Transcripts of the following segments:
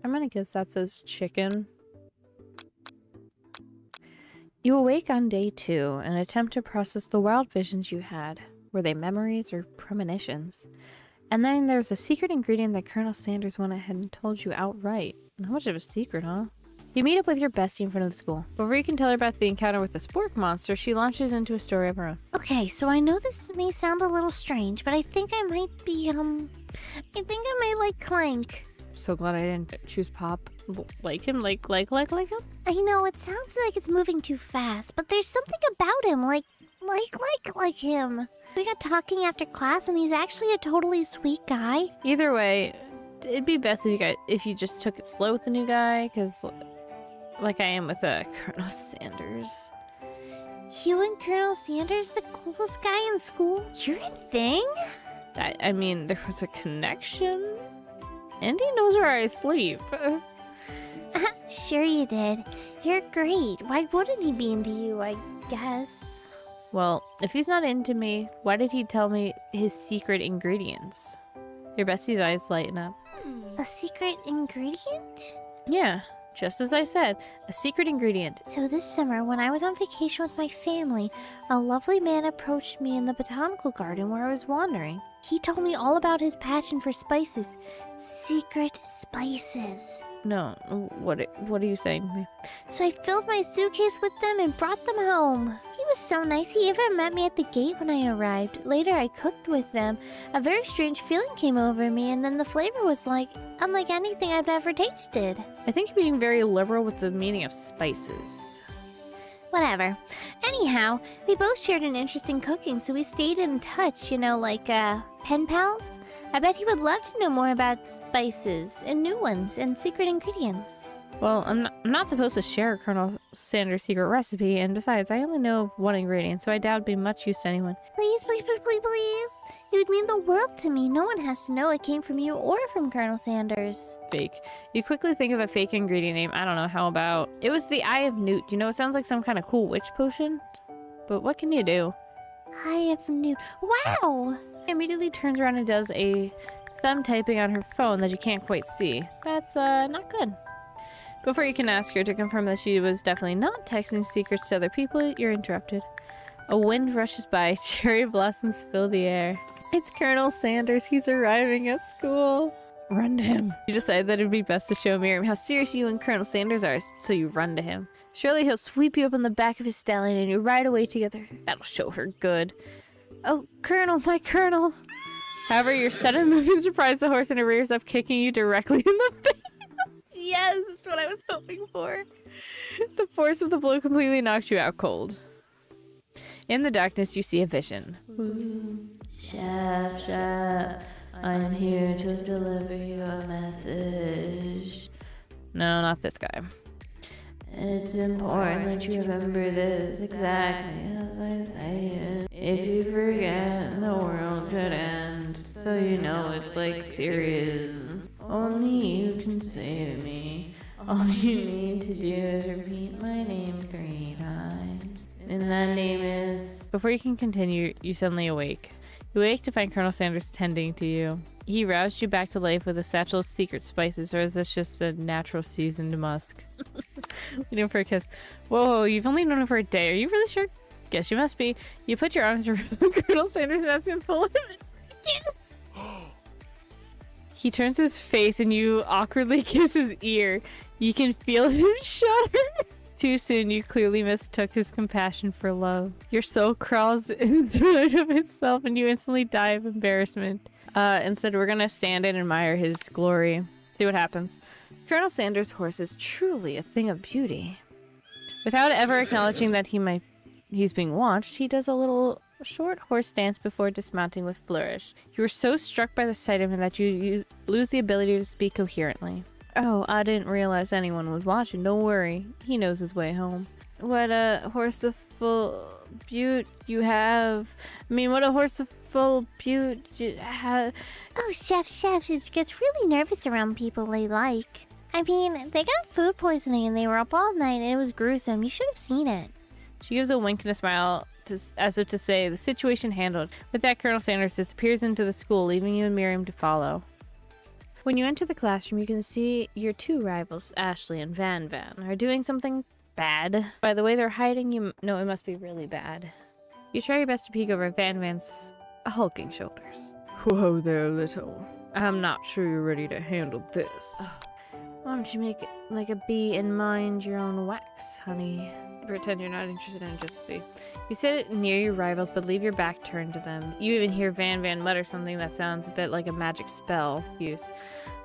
I'm gonna guess that says chicken. You awake on day 2 and attempt to process the wild visions you had. Were they memories or premonitions? And then there's a secret ingredient that Colonel Sanders went ahead and told you outright. How much of a secret, huh? You meet up with your bestie in front of the school. Before you can tell her about the encounter with the spork monster, she launches into a story of her own. Okay, so I know this may sound a little strange, but I think I might be, I think I might like Clank. So glad I didn't choose Pop. Like him? Like him? I know, it sounds like it's moving too fast, but there's something about him, like him. We got talking after class, and he's actually a totally sweet guy. Either way, it'd be best if you just took it slow with the new guy, because like I am with Colonel Sanders. You and Colonel Sanders, the coolest guy in school? You're a thing? I mean, there was a connection. And he knows where I sleep. Sure you did. You're great. Why wouldn't he be into you, I guess? Well, if he's not into me, why did he tell me his secret ingredients? Your bestie's eyes lighten up. A secret ingredient? Yeah, just as I said, a secret ingredient. So this summer, when I was on vacation with my family, a lovely man approached me in the botanical garden where I was wandering. He told me all about his passion for spices. Secret spices. No, what are you saying to me? So I filled my suitcase with them and brought them home. He was so nice, he even met me at the gate when I arrived. Later I cooked with them. A very strange feeling came over me, and then the flavor was unlike anything I've ever tasted. I think you're being very liberal with the meaning of spices. Whatever. Anyhow, we both shared an interest in cooking, so we stayed in touch, you know, like, pen pals? I bet he would love to know more about spices, and new ones, and secret ingredients. Well, I'm not supposed to share Colonel Sanders' secret recipe, and besides, I only know of one ingredient, so I doubt it'd be much use to anyone. Please, please, please, please, please! It would mean the world to me. No one has to know it came from you or from Colonel Sanders. Fake. You quickly think of a fake ingredient name. I don't know, how about... It was the Eye of Newt. You know, it sounds like some kind of cool witch potion. But what can you do? Eye of Newt. Wow! Immediately turns around and does a thumb typing on her phone that you can't quite see. That's not good. Before you can ask her to confirm that she was definitely not texting secrets to other people, you're interrupted. A wind rushes by, cherry blossoms fill the air. It's Colonel Sanders, he's arriving at school. Run to him. You decide that it'd be best to show Miriam how serious you and Colonel Sanders are, so you run to him. Surely he'll sweep you up on the back of his stallion and you ride away together. That'll show her good. Oh, Colonel, my Colonel! However, you're suddenly moving surprise the horse and it rears up, kicking you directly in the face. Yes, that's what I was hoping for. The force of the blow completely knocks you out cold. In the darkness, you see a vision. Chef, I'm here to deliver you a message. No, not this guy. It's important that you remember this exactly as I say it. If you forget, the world could end. So you know it's like serious. Only you can save me. All you need to do is repeat my name 3 times. And that name is... Before you can continue, you suddenly awake. You wake to find Colonel Sanders tending to you. He roused you back to life with a satchel of secret spices, or is this just a natural seasoned musk? Waiting for a kiss. Whoa, you've only known him for a day. Are you really sure? Guess you must be. You put your arms around Colonel Sanders and ask him to pull him. Yes! He turns his face and you awkwardly kiss his ear. You can feel him shudder. Too soon, you clearly mistook his compassion for love. Your soul crawls inside of itself and you instantly die of embarrassment. Instead, we're gonna stand and admire his glory. See what happens. Colonel Sanders' horse is truly a thing of beauty. Without ever acknowledging that he's being watched, he does a little short horse dance before dismounting with flourish. You are so struck by the sight of him that you lose the ability to speak coherently. Oh, I didn't realize anyone was watching. Don't worry. He knows his way home. What a horseful beaut you have. I mean, what a horseful beaut you have. Oh, Chef gets really nervous around people they like. I mean, they got food poisoning and they were up all night and it was gruesome. You should have seen it. She gives a wink and a smile as if to say, the situation handled. With that, Colonel Sanders disappears into the school, leaving you and Miriam to follow. When you enter the classroom, you can see your two rivals, Ashley and Van Van, are doing something bad. By the way they're hiding, you know it must be really bad. You try your best to peek over Van Van's hulking shoulders. Whoa there, little. I'm not sure you're ready to handle this. Why don't you make it like a bee and mind your own wax, honey? Pretend you're not interested in it just to see. You sit near your rivals, but leave your back turned to them. You even hear Van Van mutter something that sounds a bit like a magic spell used.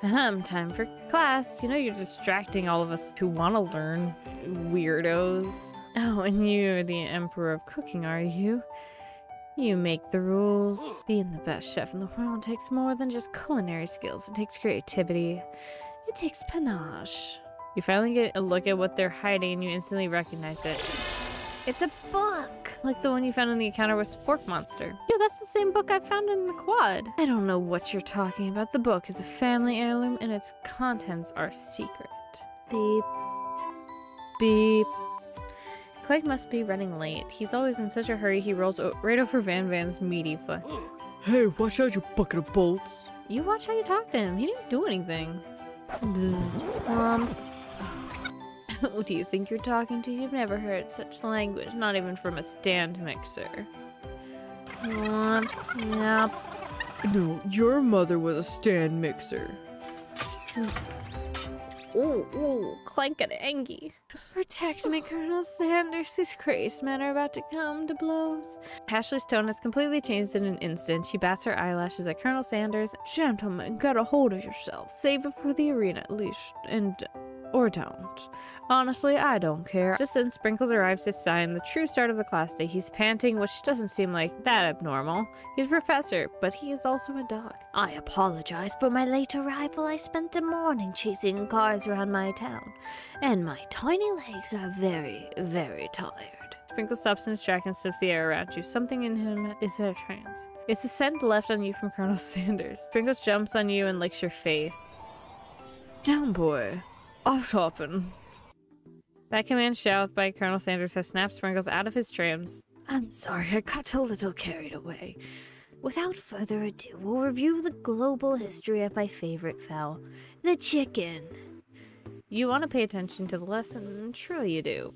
Time for class. You know you're distracting all of us who want to learn, weirdos. Oh, and you're the emperor of cooking, are you? You make the rules. Being the best chef in the world takes more than just culinary skills. It takes creativity. It takes panache. You finally get a look at what they're hiding and you instantly recognize it. It's a book! Like the one you found in the encounter with Spork Monster. Yeah, that's the same book I found in the quad. I don't know what you're talking about. The book is a family heirloom and its contents are secret. Beep. Beep. Clegg must be running late. He's always in such a hurry he rolls right over Van Van's meaty foot. Hey, watch out, you bucket of bolts. You watch how you talk to him. He didn't do anything. Who do you think you're talking to? You've never heard such language, not even from a stand mixer. Yep. No, your mother was a stand mixer. Ooh, Clank and Angie. Protect me, Colonel Sanders. These crazed men are about to come to blows. Ashley's tone has completely changed in an instant. She bats her eyelashes at Colonel Sanders. Gentlemen, get a hold of yourself. Save it for the arena at least. Or don't. Honestly, I don't care. Just then Sprinkles arrives to sign the true start of the class day. He's panting, which doesn't seem like that abnormal. He's a professor, but he is also a dog. I apologize for my late arrival. I spent the morning chasing cars around my town, and my tiny legs are very, very tired. Sprinkles stops in his track and sniffs the air around you. Something in him is in a trance. It's a scent left on you from Colonel Sanders. Sprinkles jumps on you and licks your face. Down, boy. Off toppin'. That command shout by Colonel Sanders has snapped Sprinkles out of his trance. I'm sorry, I got a little carried away. Without further ado, we'll review the global history of my favorite fowl, the chicken. You want to pay attention to the lesson, truly you do.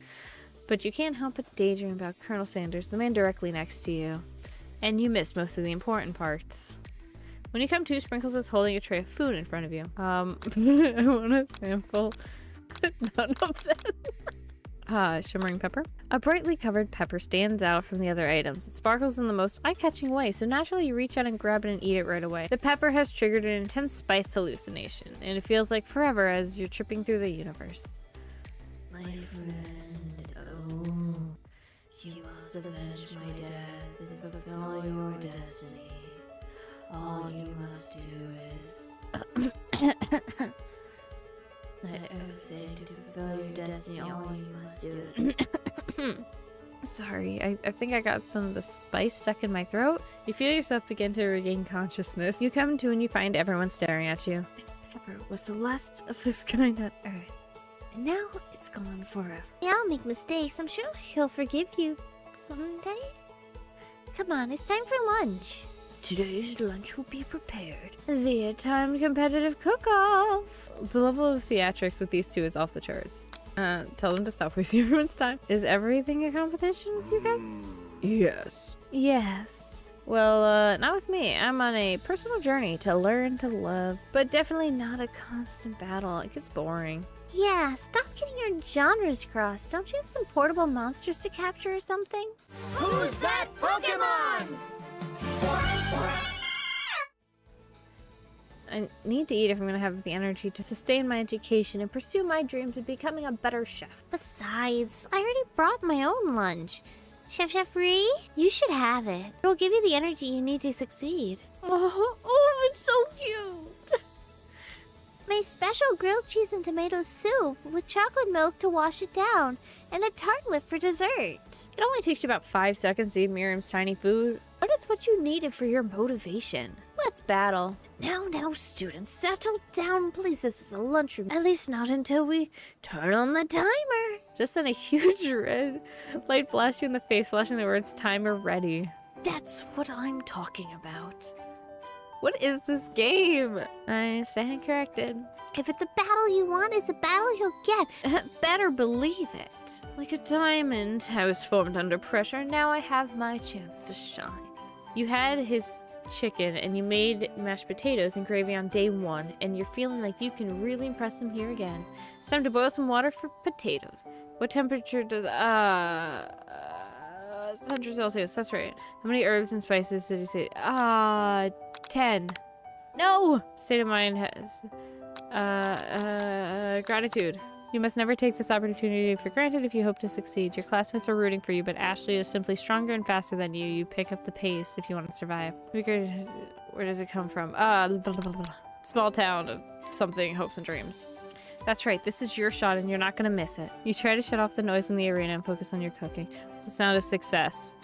But you can't help but daydream about Colonel Sanders, the man directly next to you. And you miss most of the important parts. When you come to, Sprinkles is holding a tray of food in front of you. I want to sample none of them. Shimmering pepper. A brightly covered pepper stands out from the other items. It sparkles in the most eye-catching way, so naturally you reach out and grab it and eat it right away. The pepper has triggered an intense spice hallucination, and it feels like forever as you're tripping through the universe. My friend, oh, you must avenge my death and fulfill your destiny. All you must do is... I was saying to fulfill your destiny, all you must do is... Sorry, I think I got some of the spice stuck in my throat. You feel yourself begin to regain consciousness. You come to and you find everyone staring at you. Pepper was the last of this kind on Earth. And now it's gone forever. Yeah, I'll make mistakes. I'm sure he'll forgive you someday. Come on, it's time for lunch. Today's lunch will be prepared via timed competitive cook-off. The level of theatrics with these two is off the charts. Tell them to stop wasting everyone's time. Is everything a competition with you guys? Yes. Yes. Well, not with me. I'm on a personal journey to learn to love, but definitely not a constant battle. It gets boring. Yeah, stop getting your genres crossed. Don't you have some portable monsters to capture or something? Who's that Pokemon? I need to eat if I'm going to have the energy to sustain my education and pursue my dreams of becoming a better chef. Besides, I already brought my own lunch. Chef Ree, you should have it. It'll give you the energy you need to succeed. Oh, it's so cute. My special grilled cheese and tomato soup with chocolate milk to wash it down and a tartlet for dessert. It only takes you about 5 seconds to eat Miriam's tiny food, but it's what you needed for your motivation. Let's battle. Now, students, settle down, please. This is a lunchroom. At least not until we turn on the timer. Just then a huge red light flashed you in the face, flashing the words, "Timer ready." That's what I'm talking about. What is this game? I stand corrected. If it's a battle you want, it's a battle you'll get. Better believe it. Like a diamond, I was formed under pressure. Now I have my chance to shine. You had his chicken and you made mashed potatoes and gravy on day 1, and you're feeling like you can really impress him here again. It's time to boil some water for potatoes. What temperature does 100 Celsius, that's right. How many herbs and spices did he say? 10. No! State of mind has gratitude. You must never take this opportunity for granted if you hope to succeed. Your classmates are rooting for you, but Ashley is simply stronger and faster than you. You pick up the pace if you want to survive. Where does it come from? Blah, blah, blah, blah. Small town of something, hopes and dreams. That's right, this is your shot and you're not gonna miss it. You try to shut off the noise in the arena and focus on your cooking. It's the sound of success.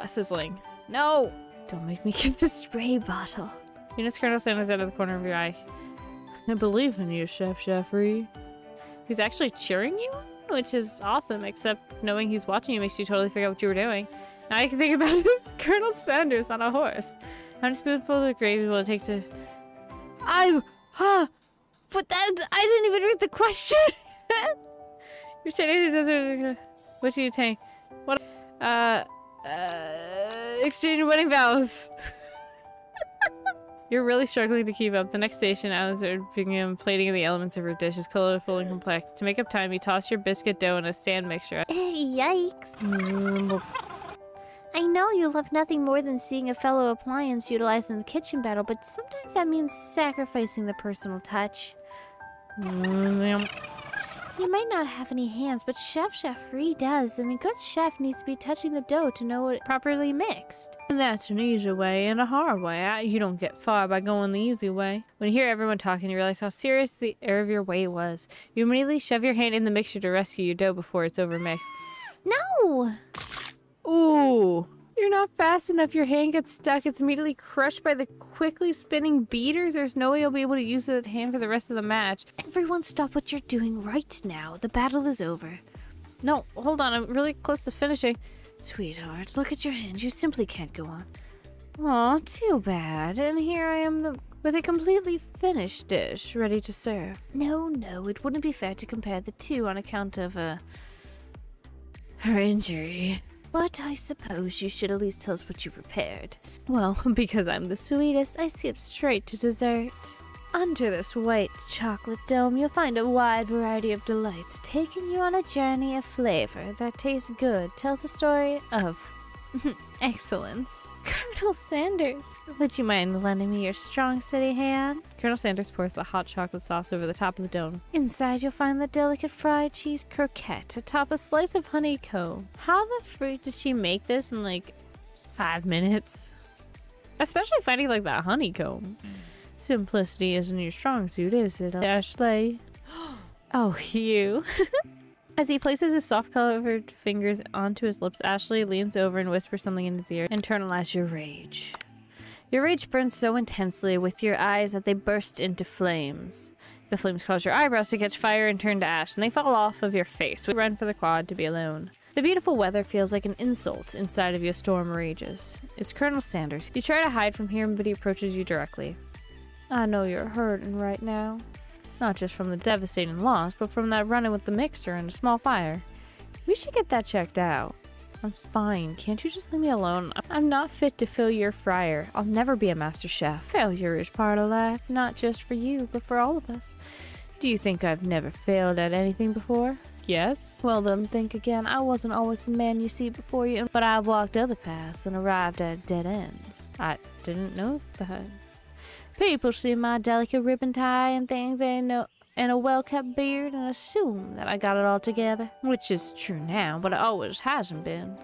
Sizzling. No! Don't make me get the spray bottle. You notice Colonel Sanders out of the corner of your eye. I believe in you, Chef Jeffrey. He's actually cheering you, which is awesome, except knowing he's watching you makes you totally forget what you were doing. Now I can think about it as Colonel Sanders on a horse. How many spoonfuls of gravy will it take to... But that... I didn't even read the question! You're standing in the desert... What do you take? What... Exchange wedding vows. You're really struggling to keep up. The next station, Alice are begin plating the elements of her dish is colorful and complex. To make up time, you toss your biscuit dough in a stand mixture. Yikes. I know you love nothing more than seeing a fellow appliance utilized in the kitchen battle, but sometimes that means sacrificing the personal touch. You might not have any hands, but Chef Jeffrey does, and a good chef needs to be touching the dough to know it properly mixed. That's an easy way and a hard way. You don't get far by going the easy way. When you hear everyone talking, you realize how serious the air of your way was. You immediately shove your hand in the mixture to rescue your dough before it's overmixed. No! Ooh. You're not fast enough. Your hand gets stuck. It's immediately crushed by the quickly spinning beaters. There's no way you'll be able to use that hand for the rest of the match. Everyone stop what you're doing right now. The battle is over. No, hold on. I'm really close to finishing. Sweetheart, look at your hands. You simply can't go on. Aw, too bad. And here I am with a completely finished dish, ready to serve. No, it wouldn't be fair to compare the two on account of, her injury. But I suppose you should at least tell us what you prepared. Well, because I'm the sweetest, I skip straight to dessert. Under this white chocolate dome, you'll find a wide variety of delights, taking you on a journey of flavor that tastes good, tells a story of excellence. Colonel Sanders, would you mind lending me your strong, steady hand? Colonel Sanders pours the hot chocolate sauce over the top of the dome. Inside, you'll find the delicate fried cheese croquette atop a slice of honeycomb. How the freak did she make this in like 5 minutes? Especially finding like that honeycomb. Simplicity isn't your strong suit, is it, Ashley? Oh, you. As he places his soft-covered fingers onto his lips, Ashley leans over and whispers something in his ear. Internalize your rage. Your rage burns so intensely with your eyes that they burst into flames. The flames cause your eyebrows to catch fire and turn to ash, and they fall off of your face. We run for the quad to be alone. The beautiful weather feels like an insult inside of you. A storm rages. It's Colonel Sanders. You try to hide from him, but he approaches you directly. I know you're hurting right now. Not just from the devastating loss, but from that run-in with the mixer and a small fire. We should get that checked out. I'm fine. Can't you just leave me alone? I'm not fit to fill your fryer. I'll never be a master chef. Failure is part of life, not just for you, but for all of us. Do you think I've never failed at anything before? Yes? Well then, think again. I wasn't always the man you see before you, but I've walked other paths and arrived at dead ends. I didn't know that. People see my delicate ribbon tie and think they know, and a well-kept beard, and assume that I got it all together. Which is true now, but it always hasn't been.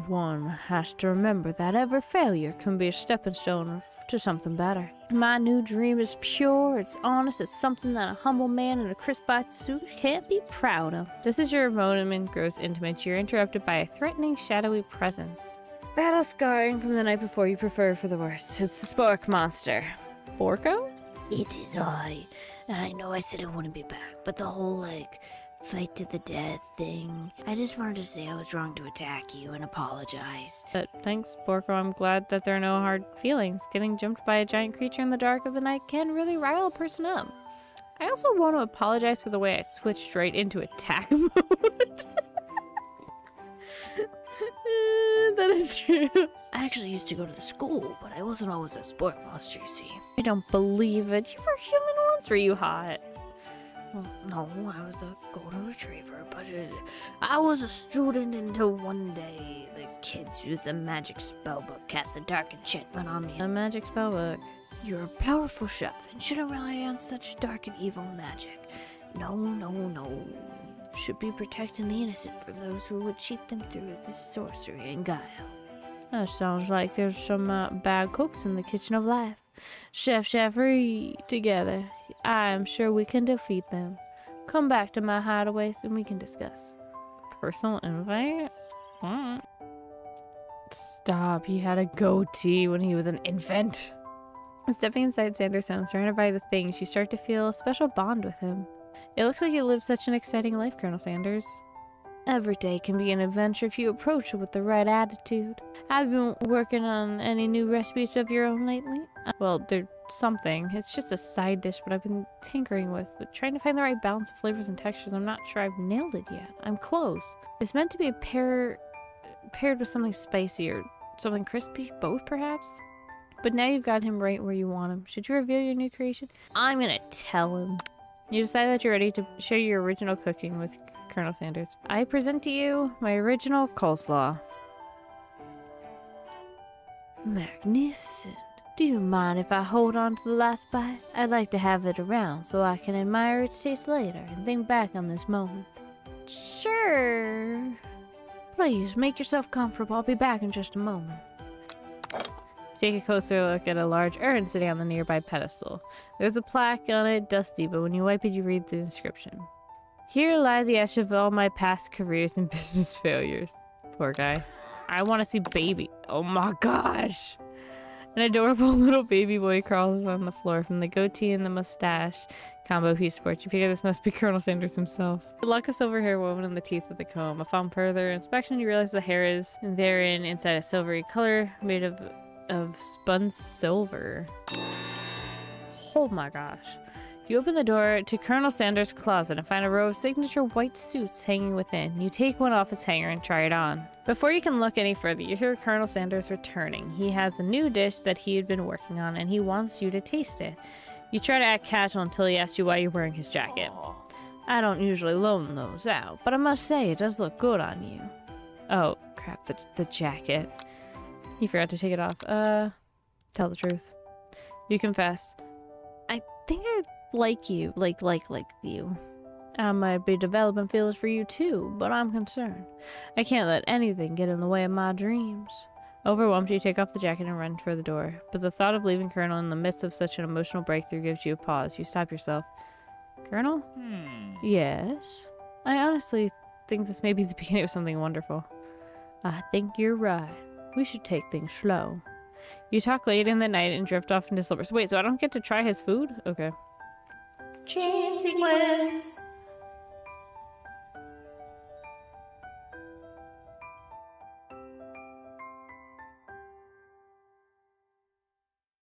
One has to remember that every failure can be a stepping stone to something better. My new dream is pure, it's honest, it's something that a humble man in a crisp white suit can't be proud of. Just as your moment grows intimate, you're interrupted by a threatening, shadowy presence. Battle scarring from the night before you prefer for the worst. It's the Spork monster. Borko? It is I. And I know I said I wouldn't be back, but the whole, fight to the death thing. I just wanted to say I was wrong to attack you and apologize. But thanks, Borko. I'm glad that there are no hard feelings. Getting jumped by a giant creature in the dark of the night can really rile a person up. I also want to apologize for the way I switched right into attack mode. That is true. I actually used to go to the school, but I wasn't always a sport monster, you see. I don't believe it. You were human once. Were you hot? Well, no, I was a golden retriever, but I was a student until one day the kids used the magic spellbook cast a dark enchantment on me. A magic spellbook. You're a powerful chef and shouldn't rely on such dark and evil magic. No, no, no. Should be protecting the innocent from those who would cheat them through this sorcery and guile. That sounds like there's some bad cooks in the kitchen of life. Chef Ree, together, I am sure we can defeat them. Come back to my hideaways and we can discuss. Personal invite? What? Stop, he had a goatee when he was an infant. Stepping inside Sanders' home, surrounded by the things, you start to feel a special bond with him. It looks like you live such an exciting life, Colonel Sanders. Every day can be an adventure if you approach it with the right attitude. Have you been working on any new recipes of your own lately? Well, there's something. It's just a side dish, but I've been tinkering with, but trying to find the right balance of flavors and textures. I'm not sure I've nailed it yet. I'm close. It's meant to be paired with something spicy or something crispy, both perhaps? But now you've got him right where you want him. Should you reveal your new creation? I'm gonna tell him. You decide that you're ready to share your original cooking with Colonel Sanders. I present to you my original coleslaw. Magnificent. Do you mind if I hold on to the last bite? I'd like to have it around so I can admire its taste later and think back on this moment. Sure. Please, make yourself comfortable. I'll be back in just a moment. Take a closer look at a large urn sitting on the nearby pedestal. There's a plaque on it, dusty, but when you wipe it, you read the inscription. Here lie the ashes of all my past careers and business failures. Poor guy. I want to see baby. Oh my gosh. An adorable little baby boy crawls on the floor. From the goatee and the mustache combo he sports, you figure this must be Colonel Sanders himself. The lock of silver hair woven in the teeth of the comb. Upon further inspection, you realize the hair is therein inside a silvery color made of spun silver. Oh my gosh. You open the door to Colonel Sanders' closet and find a row of signature white suits hanging within. You take one off its hanger and try it on. Before you can look any further, you hear Colonel Sanders returning. He has a new dish that he had been working on and he wants you to taste it. You try to act casual until he asks you why you're wearing his jacket. I don't usually loan those out, but I must say it does look good on you. Oh, crap, the jacket. You forgot to take it off. Tell the truth. You confess. I think I like you. Like you. I might be developing feelings for you too, but I'm concerned. I can't let anything get in the way of my dreams. Overwhelmed, you take off the jacket and run for the door. But the thought of leaving Colonel in the midst of such an emotional breakthrough gives you a pause. You stop yourself. Colonel? Yes? I honestly think this may be the beginning of something wonderful. I think you're right. We should take things slow. You talk late in the night and drift off into slumbers. Wait, so I don't get to try his food? Okay. Change sequence.